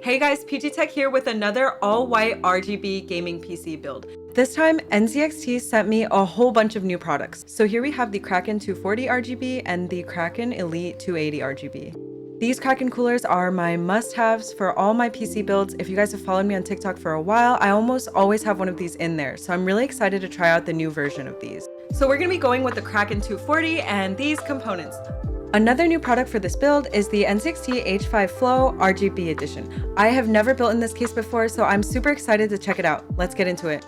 Hey guys, PG Tech here with another all-white RGB gaming PC build. This time, nzxt sent me a whole bunch of new products. So here we have the Kraken 240 RGB and the Kraken Elite 280 RGB. These Kraken coolers are my must-haves for all my PC builds. If you guys have followed me on TikTok for a while, I almost always have one of these in there. So I'm really excited to try out the new version of these. So we're gonna be going with the Kraken 240 and these components. Another new product for this build is the nzxt H5 Flow RGB edition. I have never built in this case before, so I'm super excited to check it out. Let's get into it.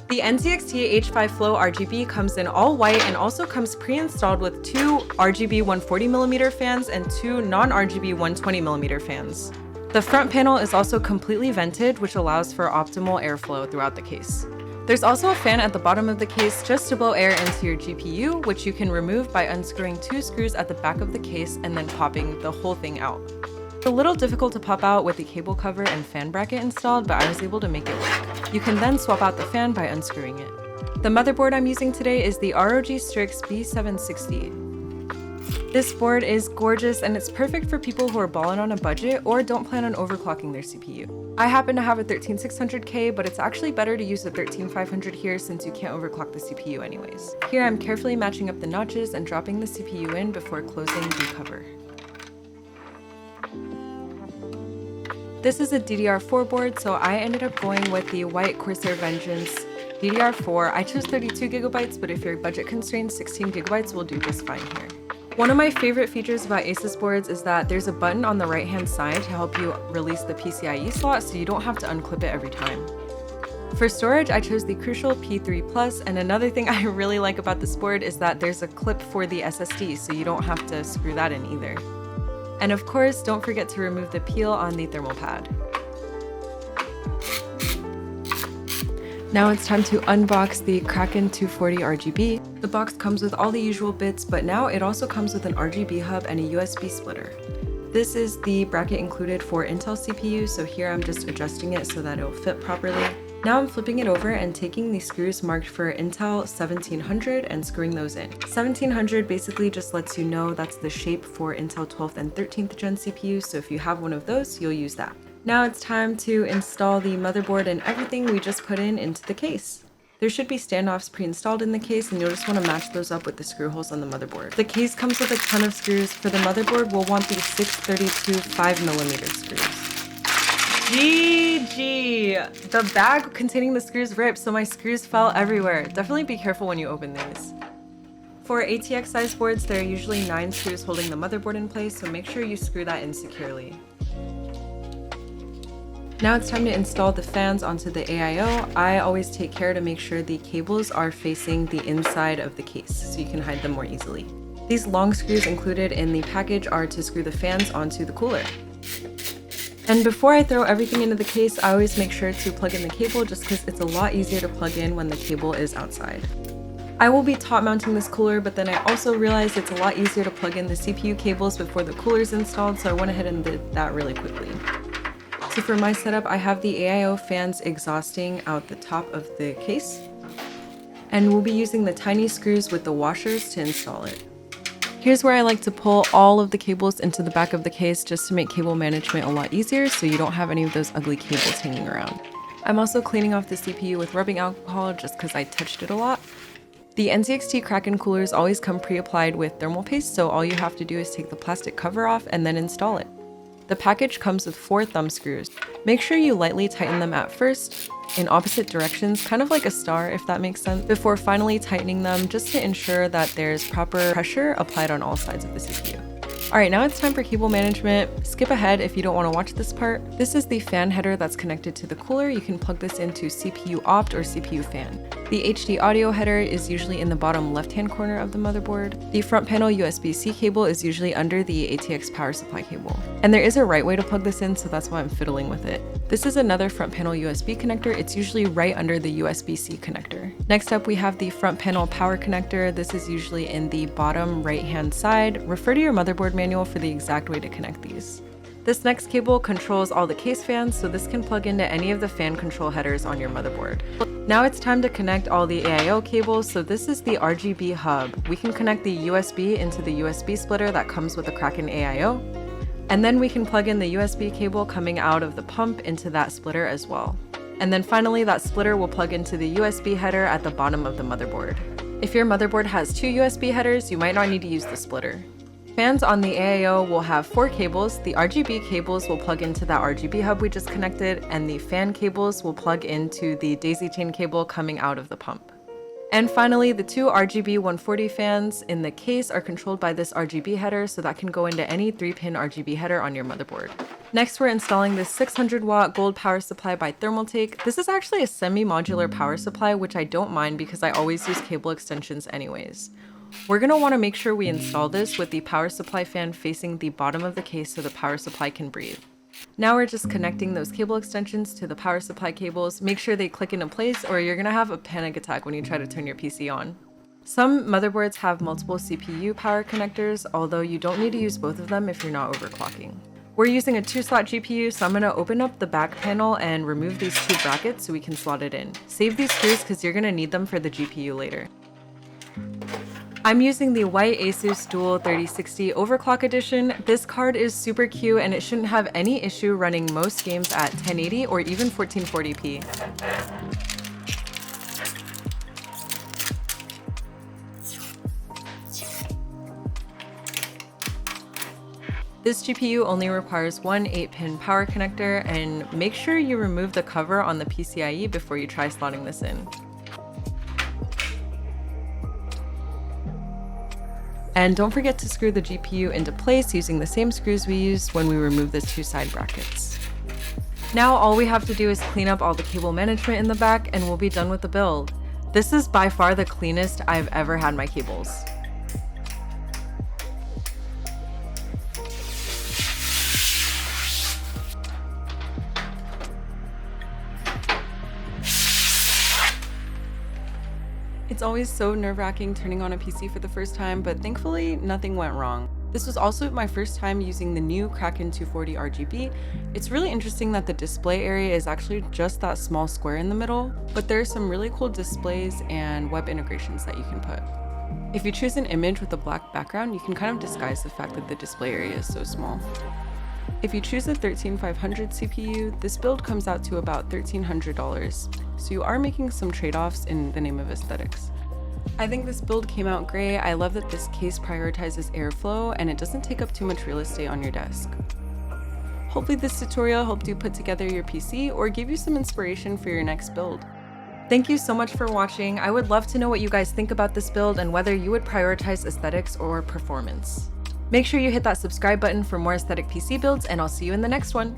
The nzxt H5 Flow RGB comes in all white and also comes pre-installed with two RGB 140mm fans and two non-RGB 120mm fans. The front panel is also completely vented, which allows for optimal airflow throughout the case. There's also a fan at the bottom of the case just to blow air into your GPU, which you can remove by unscrewing two screws at the back of the case and then popping the whole thing out. It's a little difficult to pop out with the cable cover and fan bracket installed, but I was able to make it work. You can then swap out the fan by unscrewing it. The motherboard I'm using today is the ROG Strix B760. This board is gorgeous and it's perfect for people who are balling on a budget or don't plan on overclocking their CPU. I happen to have a 13600K, but it's actually better to use a 13500 here since you can't overclock the CPU anyways. Here I'm carefully matching up the notches and dropping the CPU in before closing the cover. This is a DDR4 board, so I ended up going with the white Corsair Vengeance DDR4. I chose 32GB, but if you're budget constrained, 16GB will do just fine here. One of my favorite features about Asus boards is that there's a button on the right hand side to help you release the PCIe slot so you don't have to unclip it every time. For storage, I chose the Crucial P3 Plus, and another thing I really like about this board is that there's a clip for the SSD so you don't have to screw that in either. And of course, don't forget to remove the peel on the thermal pad. Now it's time to unbox the Kraken 240 RGB. The box comes with all the usual bits, but now it also comes with an RGB hub and a USB splitter. This is the bracket included for Intel CPU, so here I'm just adjusting it so that it'll fit properly. Now I'm flipping it over and taking the screws marked for Intel 1700 and screwing those in. 1700 basically just lets you know that's the shape for Intel 12th and 13th gen CPU, so if you have one of those, you'll use that. Now it's time to install the motherboard and everything we just put into the case. There should be standoffs pre-installed in the case, and you'll just want to match those up with the screw holes on the motherboard. The case comes with a ton of screws. For the motherboard, we'll want the 632 5mm screws. GG! The bag containing the screws ripped, so my screws fell everywhere. Definitely be careful when you open these. For ATX size boards, there are usually 9 screws holding the motherboard in place, so make sure you screw that in securely. Now it's time to install the fans onto the AIO. I always take care to make sure the cables are facing the inside of the case so you can hide them more easily. These long screws included in the package are to screw the fans onto the cooler. And before I throw everything into the case, I always make sure to plug in the cable just because it's a lot easier to plug in when the cable is outside. I will be top mounting this cooler, but then I also realized it's a lot easier to plug in the CPU cables before the cooler is installed, so I went ahead and did that really quickly. So for my setup, I have the AIO fans exhausting out the top of the case, and we'll be using the tiny screws with the washers to install it. Here's where I like to pull all of the cables into the back of the case just to make cable management a lot easier so you don't have any of those ugly cables hanging around. I'm also cleaning off the CPU with rubbing alcohol just because I touched it a lot. The nzxt Kraken coolers always come pre-applied with thermal paste, so all you have to do is take the plastic cover off and then install it. The package comes with 4 thumb screws. Make sure you lightly tighten them at first, in opposite directions, kind of like a star if that makes sense, before finally tightening them just to ensure that there's proper pressure applied on all sides of the CPU. Alright, now it's time for cable management. Skip ahead if you don't want to watch this part. This is the fan header that's connected to the cooler. You can plug this into CPU opt or CPU fan. The HD audio header is usually in the bottom left-hand corner of the motherboard. The front panel USB-C cable is usually under the ATX power supply cable. And there is a right way to plug this in, so that's why I'm fiddling with it. This is another front panel USB connector. It's usually right under the USB-C connector. Next up, we have the front panel power connector. This is usually in the bottom right-hand side. Refer to your motherboard manual for the exact way to connect these. This next cable controls all the case fans, so this can plug into any of the fan control headers on your motherboard. Now it's time to connect all the AIO cables, so this is the RGB hub. We can connect the USB into the USB splitter that comes with the Kraken AIO. And then we can plug in the USB cable coming out of the pump into that splitter as well. And then finally, that splitter will plug into the USB header at the bottom of the motherboard. If your motherboard has 2 USB headers, you might not need to use the splitter. Fans on the AIO will have 4 cables. The RGB cables will plug into that RGB hub we just connected, and the fan cables will plug into the daisy chain cable coming out of the pump. And finally, the 2 RGB 140 fans in the case are controlled by this RGB header, so that can go into any 3-pin RGB header on your motherboard. Next, we're installing this 600-watt gold power supply by Thermaltake. This is actually a semi-modular power supply, which I don't mind because I always use cable extensions anyways. We're going to want to make sure we install this with the power supply fan facing the bottom of the case so the power supply can breathe. Now we're just connecting those cable extensions to the power supply cables. Make sure they click into place or you're going to have a panic attack when you try to turn your PC on. Some motherboards have multiple CPU power connectors, although you don't need to use both of them if you're not overclocking. We're using a 2-slot GPU, so I'm going to open up the back panel and remove these 2 brackets so we can slot it in. Save these screws because you're going to need them for the GPU later. I'm using the white Asus Dual 3060 Overclock Edition. This card is super cute and it shouldn't have any issue running most games at 1080 or even 1440p. This GPU only requires one 8-pin power connector, and make sure you remove the cover on the PCIe before you try slotting this in. And don't forget to screw the GPU into place using the same screws we used when we removed the 2 side brackets. Now all we have to do is clean up all the cable management in the back and we'll be done with the build. This is by far the cleanest I've ever had my cables. It's always so nerve-wracking turning on a PC for the first time, but thankfully nothing went wrong. This was also my first time using the new Kraken 240 RGB. It's really interesting that the display area is actually just that small square in the middle, but there are some really cool displays and web integrations that you can put. If you choose an image with a black background, you can kind of disguise the fact that the display area is so small. If you choose a 13500 CPU, this build comes out to about $1,300, so you are making some trade-offs in the name of aesthetics. I think this build came out great. I love that this case prioritizes airflow and it doesn't take up too much real estate on your desk. Hopefully this tutorial helped you put together your PC or give you some inspiration for your next build. Thank you so much for watching. I would love to know what you guys think about this build and whether you would prioritize aesthetics or performance. Make sure you hit that subscribe button for more aesthetic PC builds, and I'll see you in the next one.